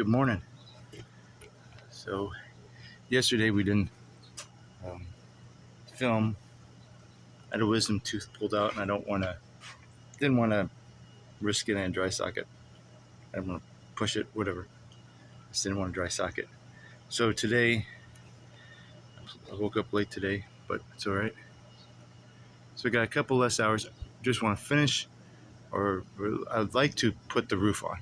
Good morning. So yesterday we didn't film. I had a wisdom tooth pulled out, and I didn't want to risk it in a dry socket. I didn't want to push it, whatever. I just didn't want a dry socket. So today, I woke up late today, but it's all right. So I got a couple less hours. Just want to finish, or I'd like to put the roof on.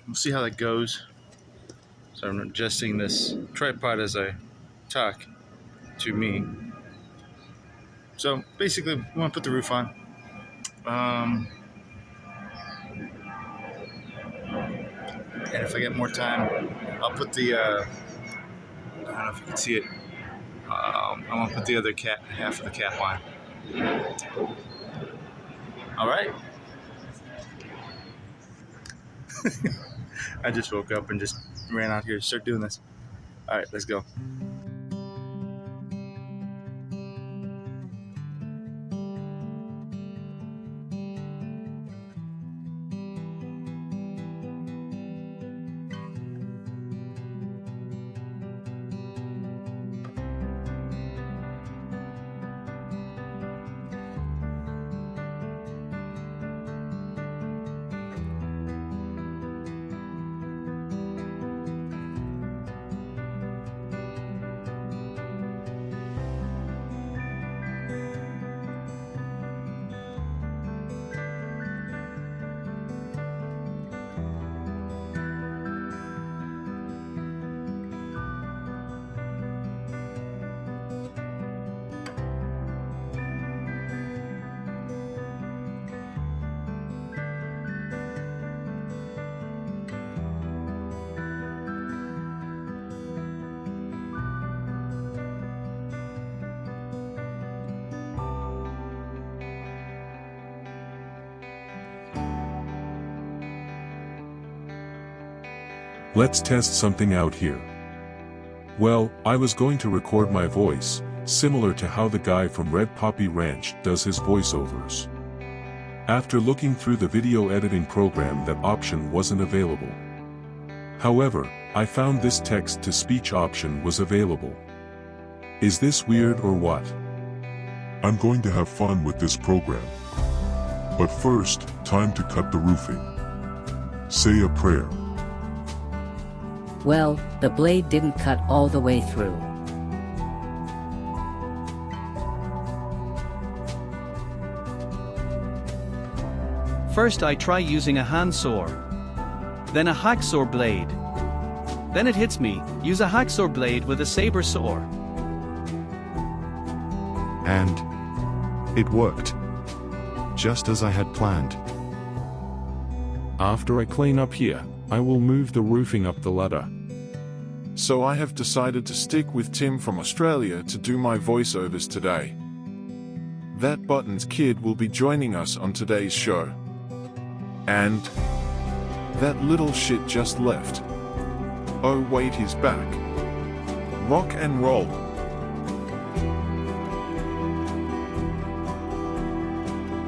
We'll see how that goes. So I'm adjusting this tripod as I talk to me. So basically, we want to put the roof on. And if I get more time, I'll put the, I don't know if you can see it, I want to put the other half of the cap on. All right. I just woke up and just ran out here to start doing this. All right, let's go. Let's test something out here. Well, I was going to record my voice, similar to how the guy from Red Poppy Ranch does his voiceovers. After looking through the video editing program, that option wasn't available. However, I found this text-to-speech option was available. Is this weird or what? I'm going to have fun with this program. But first, time to cut the roofing. Say a prayer. Well, the blade didn't cut all the way through. First I try using a handsaw, then a hacksaw blade. Then it hits me, use a hacksaw blade with a saber saw. And it worked. Just as I had planned. After I clean up here, I will move the roofing up the ladder. So I have decided to stick with Tim from Australia to do my voiceovers today. That Buttons kid will be joining us on today's show. And that little shit just left. Oh wait, he's back. Rock and roll.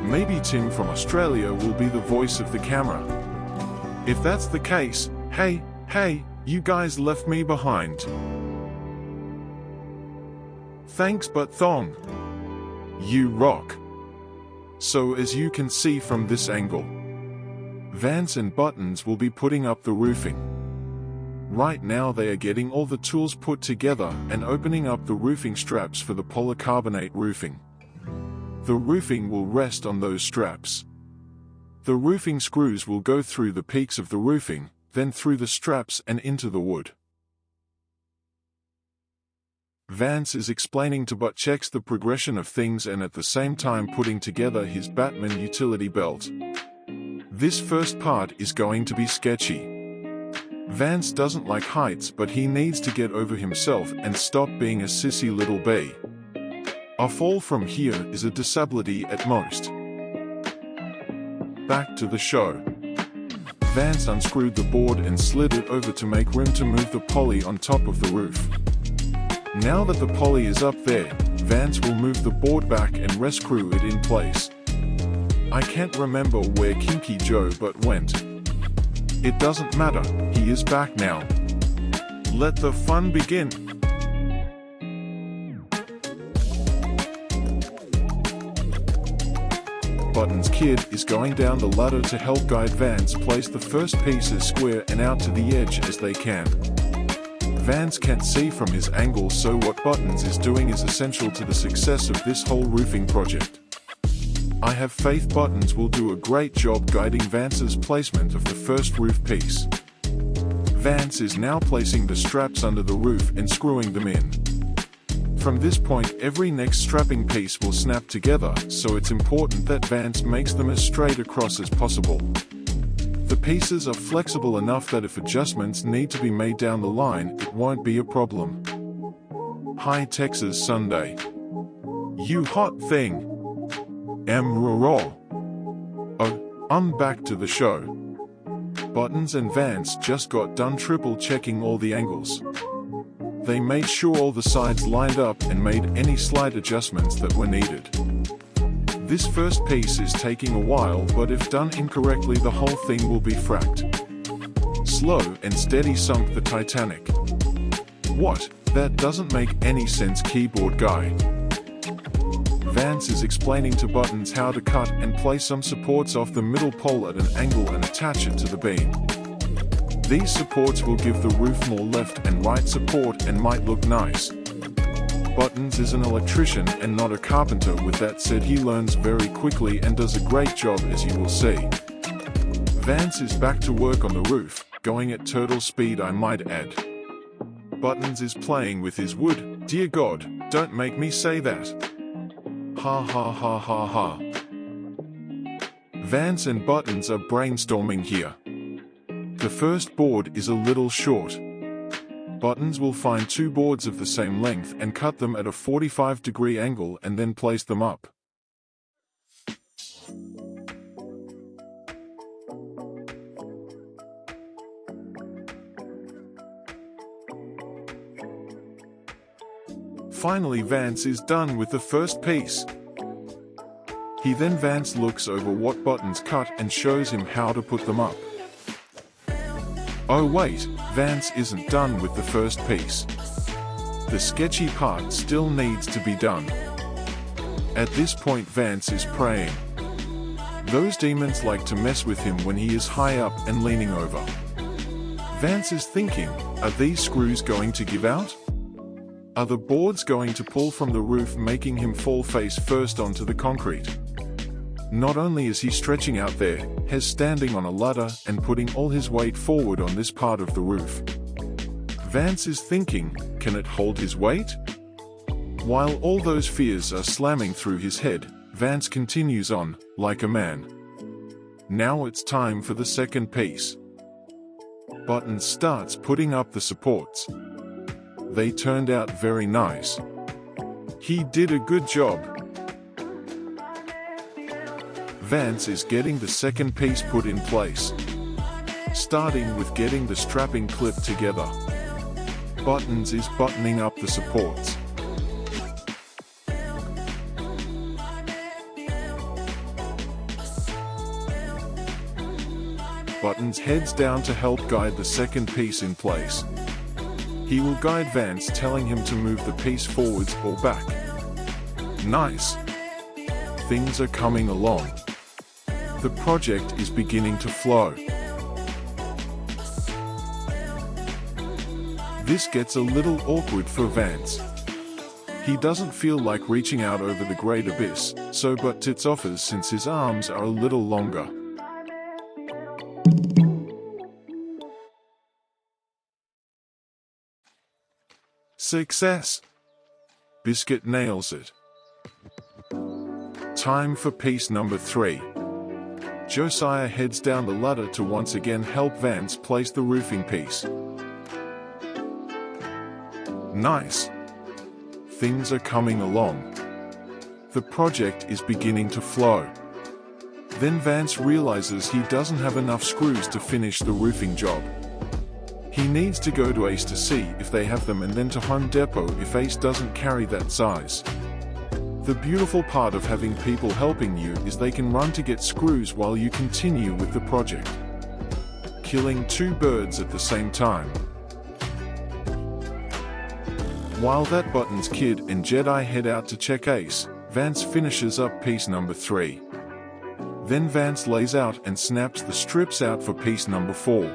Maybe Tim from Australia will be the voice of the camera. If that's the case, hey, you guys left me behind. Thanks but Thong. You rock. So as you can see from this angle, Vance and Buttons will be putting up the roofing. Right now they are getting all the tools put together and opening up the roofing straps for the polycarbonate roofing. The roofing will rest on those straps. The roofing screws will go through the peaks of the roofing, then through the straps and into the wood. Vance is explaining to Butchecks the progression of things and at the same time putting together his Batman utility belt. This first part is going to be sketchy. Vance doesn't like heights, but he needs to get over himself and stop being a sissy little bee. A fall from here is a disability at most. Back to the show. Vance unscrewed the board and slid it over to make room to move the poly on top of the roof. Now that the poly is up there, Vance will move the board back and rescrew it in place. I can't remember where Kinky Joe but went. It doesn't matter, he is back now. Let the fun begin. Button's kid is going down the ladder to help guide Vance place the first piece as square and out to the edge as they can. Vance can't see from his angle, so what Buttons is doing is essential to the success of this whole roofing project. I have faith Buttons will do a great job guiding Vance's placement of the first roof piece. Vance is now placing the straps under the roof and screwing them in. From this point, every next strapping piece will snap together, so it's important that Vance makes them as straight across as possible. The pieces are flexible enough that if adjustments need to be made down the line, it won't be a problem. Hi Texas Sunday. You hot thing. Raw. Oh, I'm back to the show. Buttons and Vance just got done triple checking all the angles. They made sure all the sides lined up and made any slight adjustments that were needed. This first piece is taking a while, but if done incorrectly the whole thing will be fracked. Slow and steady sunk the Titanic. What? That doesn't make any sense, keyboard guy. Vance is explaining to Buttons how to cut and place some supports off the middle pole at an angle and attach it to the beam. These supports will give the roof more left and right support and might look nice. Buttons is an electrician and not a carpenter. With that said, he learns very quickly and does a great job, as you will see. Vance is back to work on the roof, going at turtle speed I might add. Buttons is playing with his wood. Dear God, don't make me say that. Ha ha ha ha ha. Vance and Buttons are brainstorming here. The first board is a little short. Buttons will find two boards of the same length and cut them at a 45-degree angle and then place them up. Finally, Vance is done with the first piece. Vance looks over what Buttons cut and shows him how to put them up. Oh wait, Vance isn't done with the first piece. The sketchy part still needs to be done. At this point Vance is praying. Those demons like to mess with him when he is high up and leaning over. Vance is thinking, are these screws going to give out? Are the boards going to pull from the roof, making him fall face first onto the concrete? Not only is he stretching out there, he's standing on a ladder and putting all his weight forward on this part of the roof. Vance is thinking, can it hold his weight? While all those fears are slamming through his head, Vance continues on, like a man. Now it's time for the second piece. Buttons starts putting up the supports. They turned out very nice. He did a good job. Vance is getting the second piece put in place, starting with getting the strapping clip together. Buttons is buttoning up the supports. Buttons heads down to help guide the second piece in place. He will guide Vance, telling him to move the piece forwards or back. Nice. Things are coming along. The project is beginning to flow. This gets a little awkward for Vance. He doesn't feel like reaching out over the great abyss, so Buttons offers since his arms are a little longer. Success! Biscuit nails it. Time for piece number 3. Josiah heads down the ladder to once again help Vance place the roofing piece. Nice. Things are coming along. The project is beginning to flow. Then Vance realizes he doesn't have enough screws to finish the roofing job. He needs to go to Ace to see if they have them, and then to Home Depot if Ace doesn't carry that size. The beautiful part of having people helping you is they can run to get screws while you continue with the project. killing 2 birds at the same time. While that Buttons kid and Jedi head out to check Ace, Vance finishes up piece number 3. Then Vance lays out and snaps the strips out for piece number 4.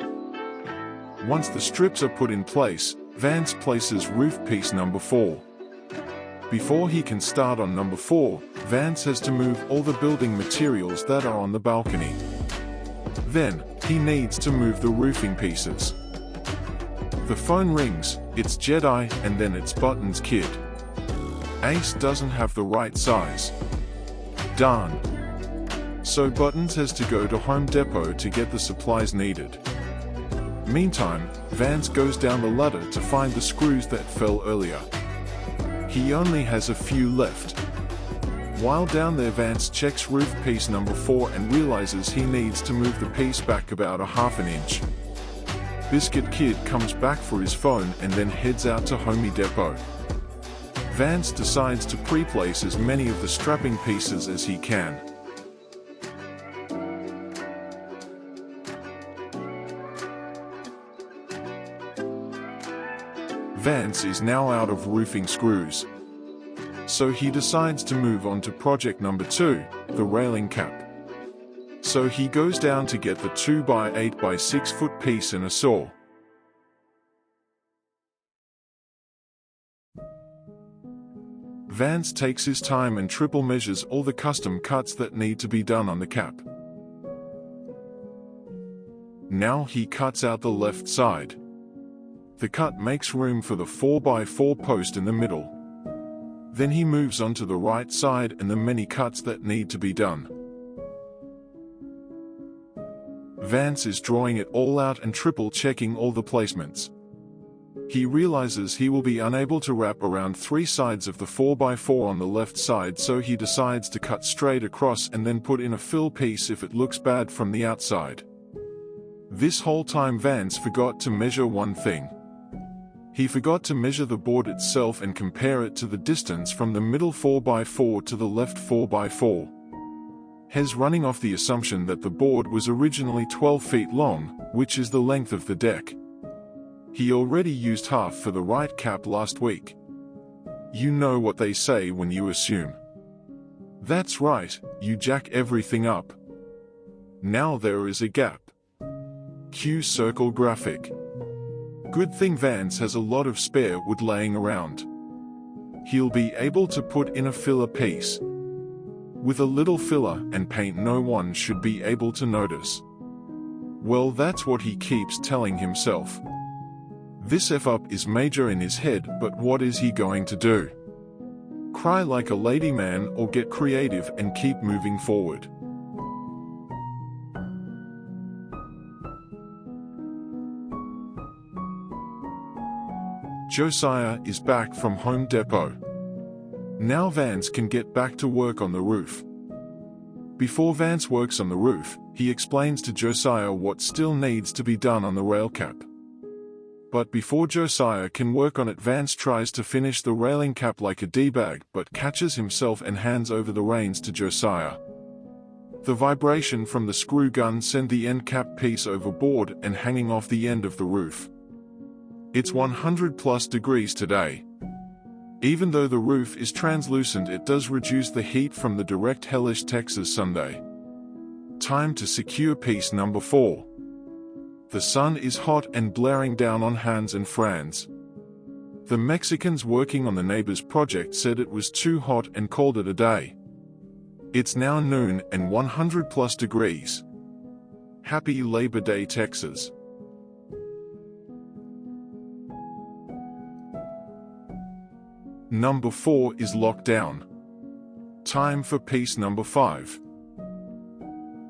Once the strips are put in place, Vance places roof piece number 4. Before he can start on number 4, Vance has to move all the building materials that are on the balcony. Then, he needs to move the roofing pieces. The phone rings, it's Jedi, and then it's Buttons kid. Ace doesn't have the right size. Darn. So Buttons has to go to Home Depot to get the supplies needed. Meantime, Vance goes down the ladder to find the screws that fell earlier. He only has a few left. While down there, Vance checks roof piece number 4 and realizes he needs to move the piece back about a ½ inch. Biscuit Kid comes back for his phone and then heads out to Home Depot. Vance decides to pre-place as many of the strapping pieces as he can. Vance is now out of roofing screws. So he decides to move on to project number 2, the railing cap. So he goes down to get the 2x8 by 6 foot piece and a saw. Vance takes his time and triple measures all the custom cuts that need to be done on the cap. Now he cuts out the left side. The cut makes room for the 4x4 post in the middle. Then he moves on to the right side and the many cuts that need to be done. Vance is drawing it all out and triple checking all the placements. He realizes he will be unable to wrap around 3 sides of the 4x4 on the left side, so he decides to cut straight across and then put in a fill piece if it looks bad from the outside. This whole time Vance forgot to measure one thing. He forgot to measure the board itself and compare it to the distance from the middle 4x4 to the left 4x4. Hes running off the assumption that the board was originally 12 feet long, which is the length of the deck. He already used half for the right cap last week. You know what they say when you assume. That's right, you jack everything up. Now there is a gap. Cue circle graphic. Good thing Vance has a lot of spare wood laying around. He'll be able to put in a filler piece. With a little filler and paint no one should be able to notice. Well, that's what he keeps telling himself. This F-up is major in his head, but what is he going to do? Cry like a lady man or get creative and keep moving forward? Josiah is back from Home Depot. Now Vance can get back to work on the roof. Before Vance works on the roof, he explains to Josiah what still needs to be done on the rail cap. But before Josiah can work on it, Vance tries to finish the railing cap like a D-bag, but catches himself and hands over the reins to Josiah. The vibration from the screw gun sent the end cap piece overboard and hanging off the end of the roof. It's 100+ degrees today. Even though the roof is translucent, it does reduce the heat from the direct hellish Texas Sunday. Time to secure piece number 4. The sun is hot and blaring down on Hans and Franz. The Mexicans working on the neighbor's project said it was too hot and called it a day. It's now noon and 100+ degrees. Happy Labor Day, Texas. Number 4 is locked down. Time for piece number 5.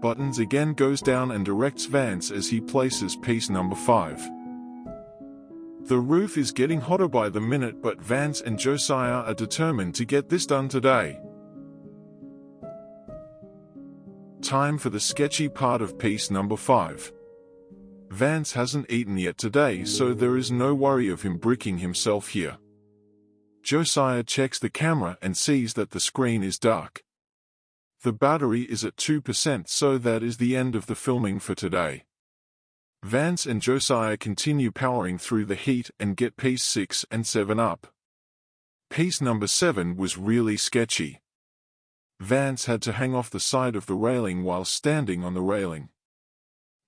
Buttons again goes down and directs Vance as he places piece number 5. The roof is getting hotter by the minute, but Vance and Josiah are determined to get this done today. Time for the sketchy part of piece number 5. Vance hasn't eaten yet today, so there is no worry of him bricking himself here. Josiah checks the camera and sees that the screen is dark. The battery is at 2%, so that is the end of the filming for today. Vance and Josiah continue powering through the heat and get piece 6 and 7 up. Piece number 7 was really sketchy. Vance had to hang off the side of the railing while standing on the railing.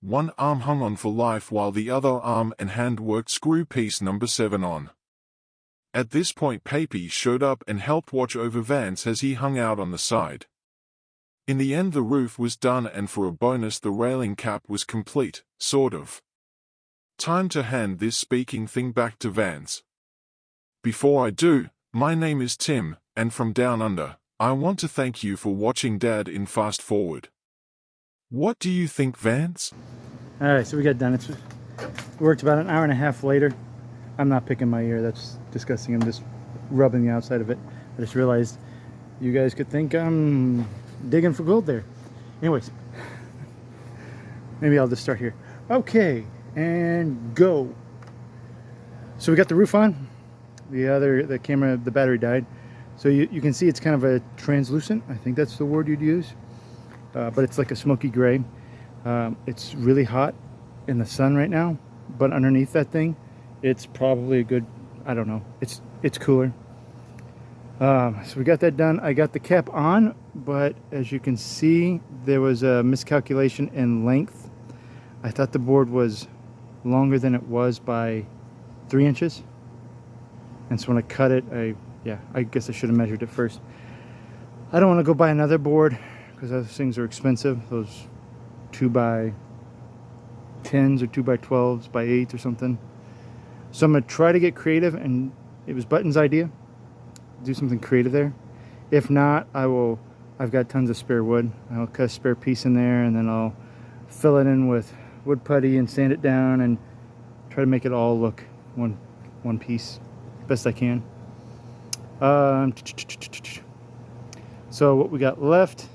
One arm hung on for life while the other arm and hand worked screw piece number 7 on. At this point Papy showed up and helped watch over Vance as he hung out on the side. In the end the roof was done, and for a bonus the railing cap was complete, sort of. Time to hand this speaking thing back to Vance. Before I do, my name is Tim, and from down under, I want to thank you for watching Dad in Fast Forward. What do you think, Vance? Alright, so we got done. It worked about an hour and a half later. I'm not picking my ear, that's disgusting. I'm just rubbing the outside of it. I just realized you guys could think I'm digging for gold there. Anyways, maybe I'll just start here. Okay, and go. So we got the roof on. The camera, the battery died. So you can see it's kind of a translucent, I think that's the word you'd use. But it's like a smoky gray. It's really hot in the sun right now, but underneath that thing, it's probably a good, I don't know, it's cooler. So we got that done. I got the cap on, but as you can see, there was a miscalculation in length. I thought the board was longer than it was by 3 inches. And so when I cut it, I guess I should have measured it first. I don't want to go buy another board because those things are expensive. Those 2x10s or 2x12s by 8 or something. So I'm going to try to get creative, and it was Button's idea. Do something creative there. If not, I've got tons of spare wood. I'll cut a spare piece in there, and then I'll fill it in with wood putty and sand it down and try to make it all look one piece best I can. So what we got left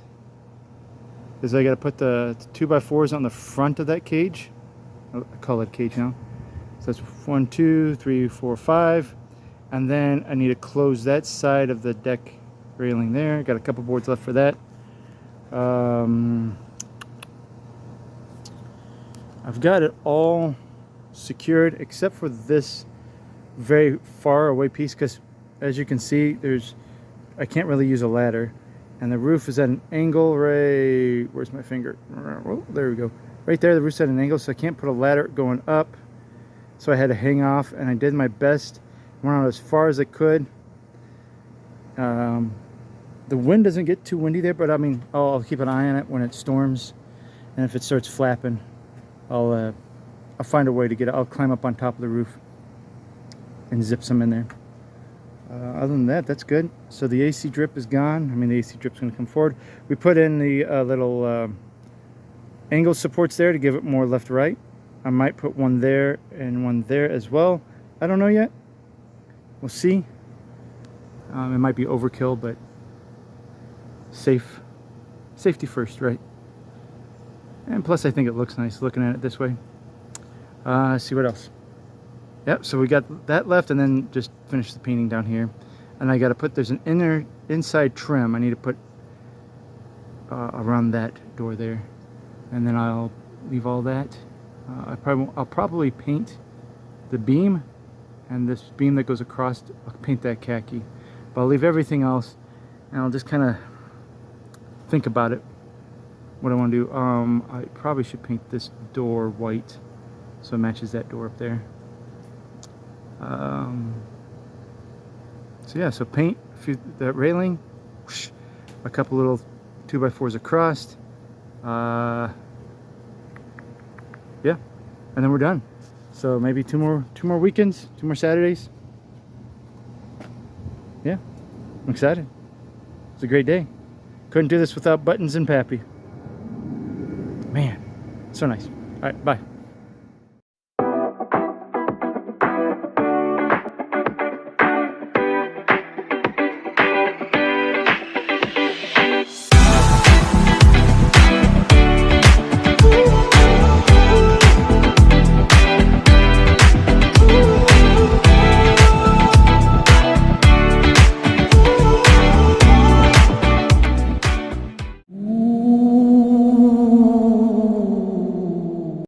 is I got to put the 2x4s on the front of that cage. I call it cage now. So that's 1, 2, 3, 4, 5. And then I need to close that side of the deck railing there. Got a couple boards left for that. I've got it all secured except for this very far away piece, because as you can see, I can't really use a ladder, and the roof is at an angle right, where's my finger? Oh, there we go. Right there, the roof's at an angle, so I can't put a ladder going up. So I had to hang off, and I did my best. Went out as far as I could. The wind doesn't get too windy there, but I mean, I'll keep an eye on it when it storms, and if it starts flapping, I'll find a way to get it. I'll climb up on top of the roof and zip some in there. Other than that, that's good. So the AC drip is gone. I mean, the AC drip's going to come forward. We put in the little angle supports there to give it more left-right. I might put one there and one there as well. I don't know yet. We'll see. It might be overkill, but safety first, right? And plus I think it looks nice looking at it this way. See what else. Yep, so we got that left, and then just finish the painting down here. And I got to put, there's an inside trim I need to put around that door there. And then I'll leave all that. I'll probably paint the beam, and this beam that goes across, I'll paint that khaki. But I'll leave everything else, and I'll just kind of think about it, what I want to do. I probably should paint this door white so it matches that door up there. So yeah, so paint that railing, whoosh, a couple little 2x4s across. Yeah, and then we're done. So maybe two more weekends, 2 more Saturdays. Yeah, I'm excited. It's a great day. Couldn't do this without Buttons and Pappy. Man, so nice. All right, bye.